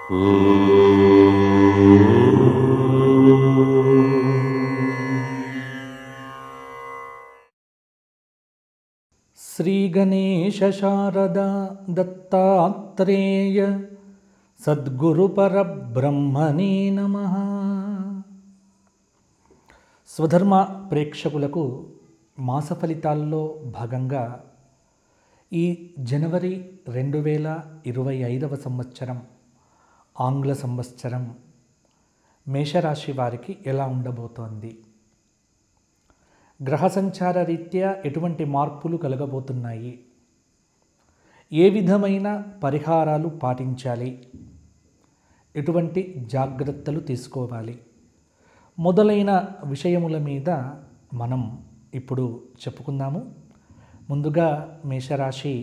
శ్రీ గణేశ శారదా దత్తాత్రేయ సద్గురు పరబ్రహ్మణే నమః. స్వధర్మ ప్రేక్షకులకు మాస ఫలితాల్లో భాగంగా ఈ జనవరి 2025వ సంవత్సరం ఆంగ్ల సంవత్సరం మేషరాశి వారికి ఎలా ఉండబోతోంది, గ్రహ సంచార రీత్యా ఎటువంటి మార్పులు కలగబోతున్నాయి, ఏ విధమైన పరిహారాలు పాటించాలి, ఎటువంటి జాగ్రత్తలు తీసుకోవాలి మొదలైన విషయముల మీద మనం ఇప్పుడు చెప్పుకుందాము. ముందుగా మేషరాశి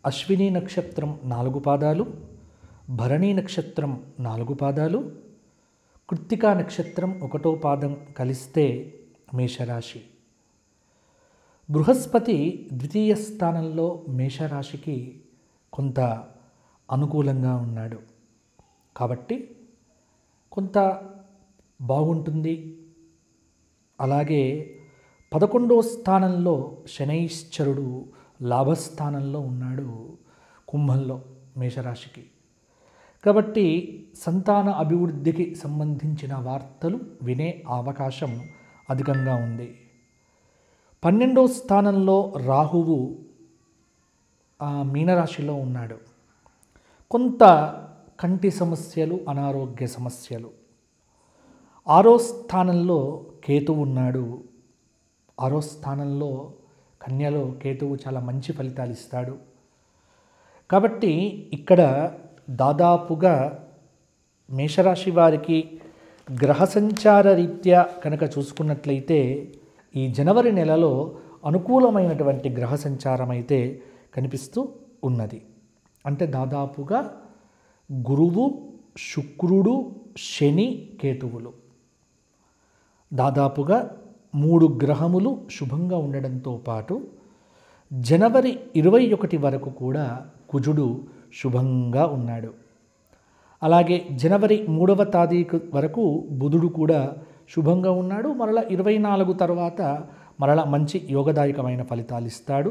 అశ్విని నక్షత్రం 4 పాదాలు, భరణి నక్షత్రం 4 పాదాలు, కృత్తికా నక్షత్రం 1వ పాదం కలిస్తే మేషరాశి. బృహస్పతి ద్వితీయ స్థానంలో మేషరాశికి కొంత అనుకూలంగా ఉన్నాడు కాబట్టి కొంత బాగుంటుంది. అలాగే 11వ స్థానంలో శనైశ్చరుడు లాభస్థానంలో ఉన్నాడు కుంభంలో మేషరాశికి. కాబట్టి సంతాన అభివృద్ధికి సంబంధించిన వార్తలు వినే అవకాశం అధికంగా ఉంది. 12వ స్థానంలో రాహువు మీనరాశిలో ఉన్నాడు. కొంత కంటి సమస్యలు, అనారోగ్య సమస్యలు. 6వ స్థానంలో కేతువు ఉన్నాడు. 6వ స్థానంలో కన్యలో కేతువు చాలా మంచి ఫలితాలు ఇస్తాడు. కాబట్టి ఇక్కడ దాదాపుగా మేషరాశి వారికి గ్రహ సంచార రీత్యా కనుక చూసుకున్నట్లయితే ఈ జనవరి నెలలో అనుకూలమైనటువంటి గ్రహ సంచారం అయితే కనిపిస్తూ ఉన్నది. అంటే దాదాపుగా గురువు, శుక్రుడు, శని, కేతువులు దాదాపుగా 3 గ్రహములు శుభంగా ఉండడంతో పాటు జనవరి 21 వరకు కూడా కుజుడు శుభంగా ఉన్నాడు. అలాగే జనవరి 3వ తారీఖు వరకు బుధుడు కూడా శుభంగా ఉన్నాడు. మరలా 24 తర్వాత మరలా మంచి యోగదాయకమైన ఫలితాలు ఇస్తాడు.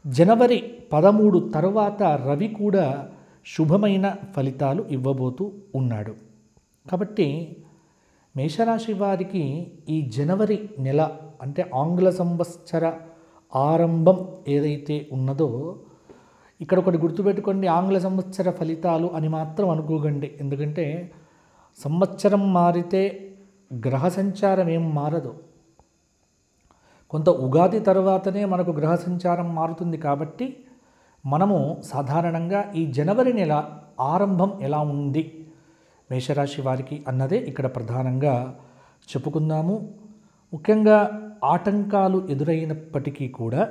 జనవరి 13 తర్వాత రవి కూడా శుభమైన ఫలితాలు ఇవ్వబోతూ ఉన్నాడు. కాబట్టి మేషరాశి వారికి ఈ జనవరి నెల అంటే ఆంగ్ల సంవత్సర ఆరంభం ఏదైతే ఉన్నదో, ఇక్కడ ఒకటి గుర్తుపెట్టుకోండి, ఆంగ్ల సంవత్సర ఫలితాలు అని మాత్రం అనుకోకండి. ఎందుకంటే సంవత్సరం మారితే గ్రహ సంచారం ఏం మారదు. కొంత ఉగాది తర్వాతనే మనకు గ్రహ సంచారం మారుతుంది. కాబట్టి మనము సాధారణంగా ఈ జనవరి నెల ఆరంభం ఎలా ఉంది మేషరాశి వారికి అన్నదే ఇక్కడ ప్రధానంగా చెప్పుకుందాము. ముఖ్యంగా ఆటంకాలు ఎదురైనప్పటికీ కూడా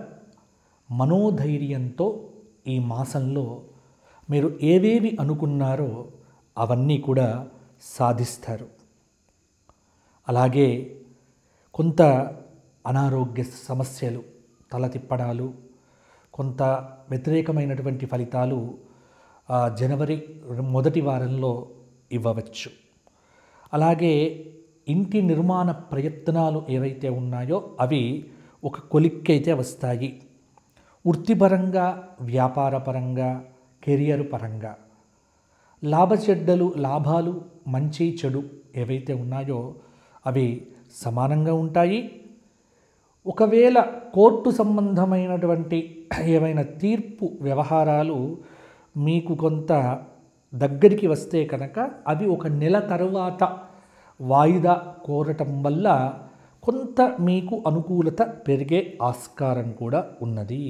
మనోధైర్యంతో ఈ మాసంలో మీరు ఏవేవి అనుకున్నారో అవన్నీ కూడా సాధిస్తారు. అలాగే కొంత అనారోగ్య సమస్యలు, తల తిప్పడాలు, కొంత వ్యతిరేకమైనటువంటి ఫలితాలు జనవరి మొదటి వారంలో ఇవ్వవచ్చు. అలాగే ఇంటి నిర్మాణ ప్రయత్నాలు ఏవైతే ఉన్నాయో అవి ఒక కొలిక్కైతే వస్తాయి. వృత్తిపరంగా, వ్యాపారపరంగా, కెరియర్ పరంగా లాభచెడ్డలు, లాభాలు, మంచి చెడు ఏవైతే ఉన్నాయో అవి సమానంగా ఉంటాయి. ఒకవేళ కోర్టు సంబంధమైనటువంటి ఏవైనా తీర్పు వ్యవహారాలు మీకు కొంత దగ్గరికి వస్తే కనుక అవి ఒక నెల తరువాత వాయిదా కోరటం వల్ల కొంత మీకు అనుకూలత పెరిగే ఆస్కారం కూడా ఉన్నది.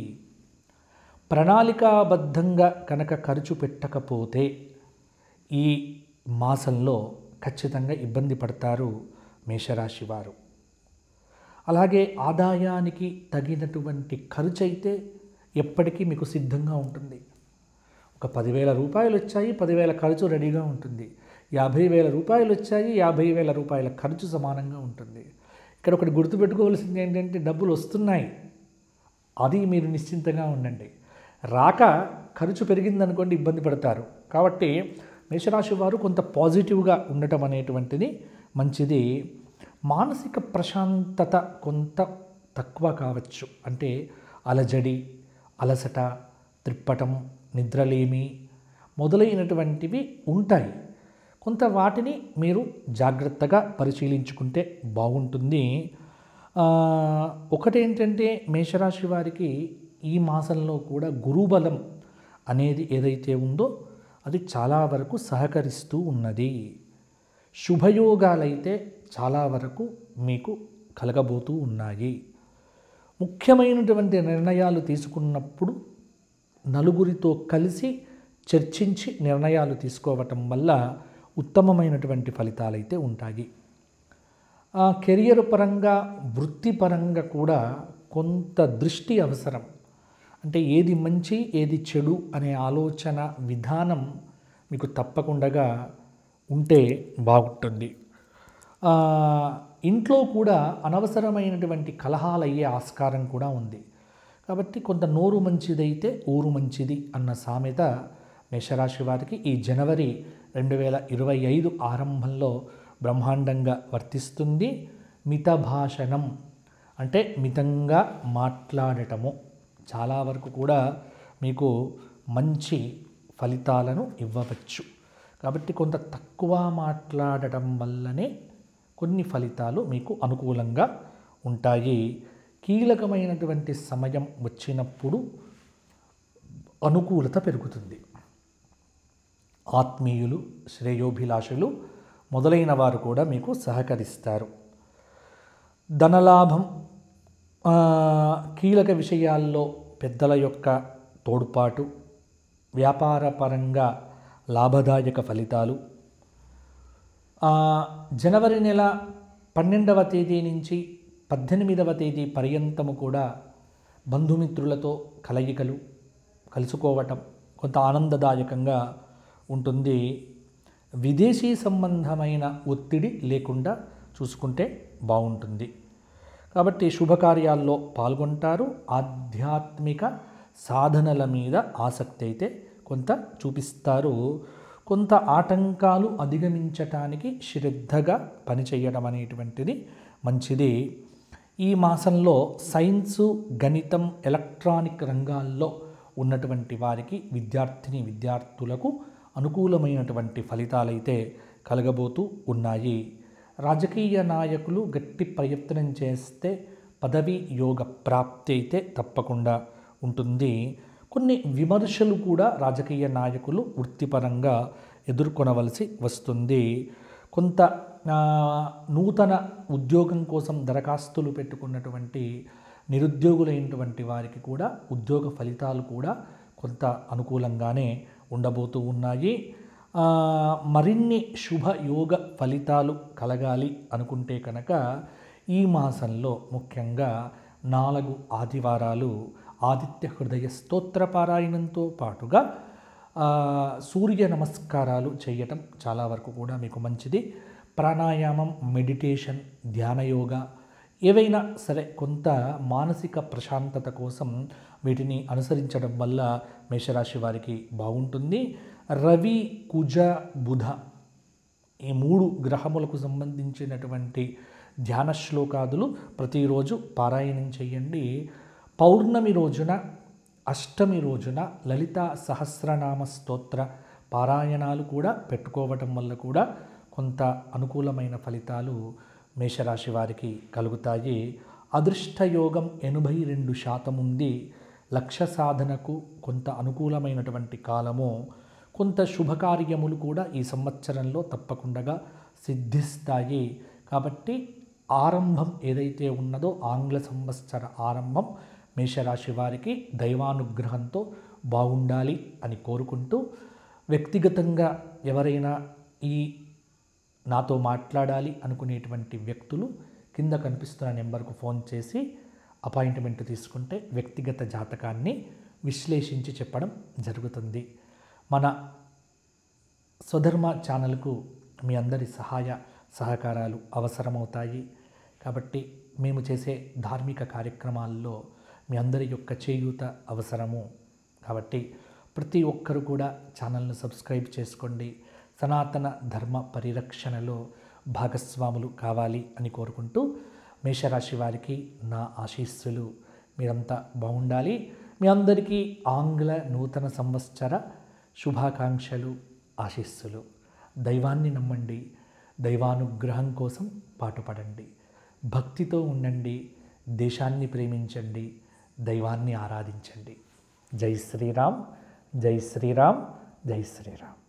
ప్రణాళికాబద్ధంగా కనుక ఖర్చు పెట్టకపోతే ఈ మాసంలో ఖచ్చితంగా ఇబ్బంది పడతారు మేషరాశి వారు. అలాగే ఆదాయానికి తగినటువంటి ఖర్చు అయితే ఎప్పటికీ మీకు సిద్ధంగా ఉంటుంది. ఒక 10,000 రూపాయలు వచ్చాయి, 10,000 ఖర్చు రెడీగా ఉంటుంది. 50,000 రూపాయలు వచ్చాయి, 50,000 రూపాయల ఖర్చు సమానంగా ఉంటుంది. ఇక్కడ ఒకటి గుర్తుపెట్టుకోవాల్సింది ఏంటంటే డబ్బులు వస్తున్నాయి, అది మీరు నిశ్చింతగా ఉండండి. రాక ఖర్చు పెరిగిందనుకోండి ఇబ్బంది పడతారు. కాబట్టి మేషరాశి వారు కొంత పాజిటివ్గా ఉండటం అనేటువంటిది మంచిది. మానసిక ప్రశాంతత కొంత తక్కువ కావచ్చు. అంటే అలజడి, అలసట, త్రిప్పటం, నిద్రలేమి మొదలైనటువంటివి ఉంటాయి. కొంత వాటిని మీరు జాగ్రత్తగా పరిశీలించుకుంటే బాగుంటుంది. ఒకటేంటంటే మేషరాశి వారికి ఈ మాసంలో కూడా గురుబలం అనేది ఏదైతే ఉందో అది చాలా వరకు సహకరిస్తూ ఉన్నది. శుభయోగాలైతే చాలా వరకు మీకు కలగబోతూ ఉన్నాయి. ముఖ్యమైనటువంటి నిర్ణయాలు తీసుకున్నప్పుడు నలుగురితో కలిసి చర్చించి నిర్ణయాలు తీసుకోవటం వల్ల ఉత్తమమైనటువంటి ఫలితాలైతే ఉంటాయి. కెరియర్ పరంగా, వృత్తిపరంగా కూడా కొంత దృష్టి అవసరం. అంటే ఏది మంచి ఏది చెడు అనే ఆలోచన విధానం మీకు తప్పకుండా ఉంటే బాగుంటుంది. ఇంట్లో కూడా అనవసరమైనటువంటి కలహాలు అయ్యే ఆస్కారం కూడా ఉంది. కాబట్టి కొంత నోరు మంచిదైతే ఊరు మంచిది అన్న సామెత మేషరాశి వారికి ఈ జనవరి 2025 ఆరంభంలో బ్రహ్మాండంగా వర్తిస్తుంది. మితభాషణం అంటే మితంగా మాట్లాడటము చాలా వరకు కూడా మీకు మంచి ఫలితాలను ఇవ్వవచ్చు. కాబట్టి కొంత తక్కువ మాట్లాడటం వల్లనే కొన్ని ఫలితాలు మీకు అనుకూలంగా ఉంటాయి. కీలకమైనటువంటి సమయం వచ్చినప్పుడు అనుకూలత పెరుగుతుంది. ఆత్మీయులు, శ్రేయోభిలాషులు మొదలైన వారు కూడా మీకు సహకరిస్తారు. ధనలాభం, కీలక విషయాల్లో పెద్దల యొక్క తోడ్పాటు, వ్యాపారపరంగా లాభదాయక ఫలితాలు. జనవరి నెల 12వ తేదీ నుంచి 18వ తేదీ పర్యంతము కూడా బంధుమిత్రులతో కలయికలు, కలుసుకోవటం కొంత ఆనందదాయకంగా ఉంటుంది. విదేశీ సంబంధమైన ఒత్తిడి లేకుండా చూసుకుంటే బాగుంటుంది. కాబట్టి శుభకార్యాల్లో పాల్గొంటారు. ఆధ్యాత్మిక సాధనల మీద ఆసక్తి అయితే కొంత చూపిస్తారు. కొంత ఆటంకాలు అధిగమించటానికి శ్రద్ధగా పనిచేయడం అనేటువంటిది మంచిది. ఈ మాసంలో సైన్సు, గణితం, ఎలక్ట్రానిక్ రంగాల్లో ఉన్నటువంటి వారికి విద్యార్థులకు అనుకూలమైనటువంటి ఫలితాలైతే కలగబోతూ ఉన్నాయి. రాజకీయ నాయకులు గట్టి ప్రయత్నం చేస్తే పదవి యోగ ప్రాప్తి అయితే తప్పకుండా ఉంటుంది. కొన్ని విమర్శలు కూడా రాజకీయ నాయకులు వృత్తిపరంగా ఎదుర్కొనవలసి వస్తుంది. కొంత నూతన ఉద్యోగం కోసం దరఖాస్తులు పెట్టుకున్నటువంటి నిరుద్యోగులైనటువంటి వారికి కూడా ఉద్యోగ ఫలితాలు కూడా కొంత అనుకూలంగానే ఉండబోతూ ఉన్నాయి. మరిన్ని శుభయోగ ఫలితాలు కలగాలి అనుకుంటే కనుక ఈ మాసంలో ముఖ్యంగా 4 ఆదివారాలు ఆదిత్య హృదయ స్తోత్ర పారాయణంతో పాటుగా సూర్య నమస్కారాలు చేయటం చాలా వరకు కూడా మీకు మంచిది. ప్రాణాయామం, మెడిటేషన్, ధ్యానయోగ ఏవైనా సరే కొంత మానసిక ప్రశాంతత కోసం వీటిని అనుసరించడం వల్ల మేషరాశి వారికి బాగుంటుంది. రవి, కుజ, బుధ ఈ 3 గ్రహములకు సంబంధించినటువంటి ధ్యాన శ్లోకాదులు ప్రతిరోజు పారాయణం చేయండి. పౌర్ణమి రోజున, అష్టమి రోజున లలిత సహస్రనామ స్తోత్ర పారాయణాలు కూడా పెట్టుకోవటం వల్ల కూడా కొంత అనుకూలమైన ఫలితాలు మేషరాశి వారికి కలుగుతాయి. అదృష్టయోగం 82% ఉంది. లక్ష్య సాధనకు కొంత అనుకూలమైనటువంటి కాలము. కొంత శుభకార్యములు కూడా ఈ సంవత్సరంలో తప్పకుండా సిద్ధిస్తాయి. కాబట్టి ఆరంభం ఏదైతే ఉన్నదో ఆంగ్ల సంవత్సర ఆరంభం మేషరాశి వారికి దైవానుగ్రహంతో బాగుండాలి అని కోరుకుంటూ, వ్యక్తిగతంగా ఎవరైనా ఈ నాతో మాట్లాడాలి అనుకునేటువంటి వ్యక్తులు కింద కనిపిస్తున్న నెంబర్కు ఫోన్ చేసి అపాయింట్మెంట్ తీసుకుంటే వ్యక్తిగత జాతకాన్ని విశ్లేషించి చెప్పడం జరుగుతుంది. మన స్వధర్మ ఛానల్కు మీ అందరి సహాయ సహకారాలు అవసరమవుతాయి. కాబట్టి మేము చేసే ధార్మిక కార్యక్రమాల్లో మీ అందరి యొక్క చేయూత అవసరము. కాబట్టి ప్రతి ఒక్కరు కూడా ఛానల్ను సబ్స్క్రైబ్ చేసుకోండి, సనాతన ధర్మ పరిరక్షణలో భాగస్వాములు కావాలి అని కోరుకుంటూ మేషరాశి వారికి నా ఆశీస్సులు. మీరంతా బాగుండాలి. మీ అందరికీ ఆంగ్ల నూతన సంవత్సర శుభాకాంక్షలు, ఆశీస్సులు. దైవాన్ని నమ్మండి, దైవానుగ్రహం కోసం పాటుపడండి, భక్తితో ఉండండి, దేశాన్ని ప్రేమించండి, దైవాన్ని ఆరాధించండి. జై శ్రీరామ్, జై శ్రీరామ్, జై శ్రీరామ్.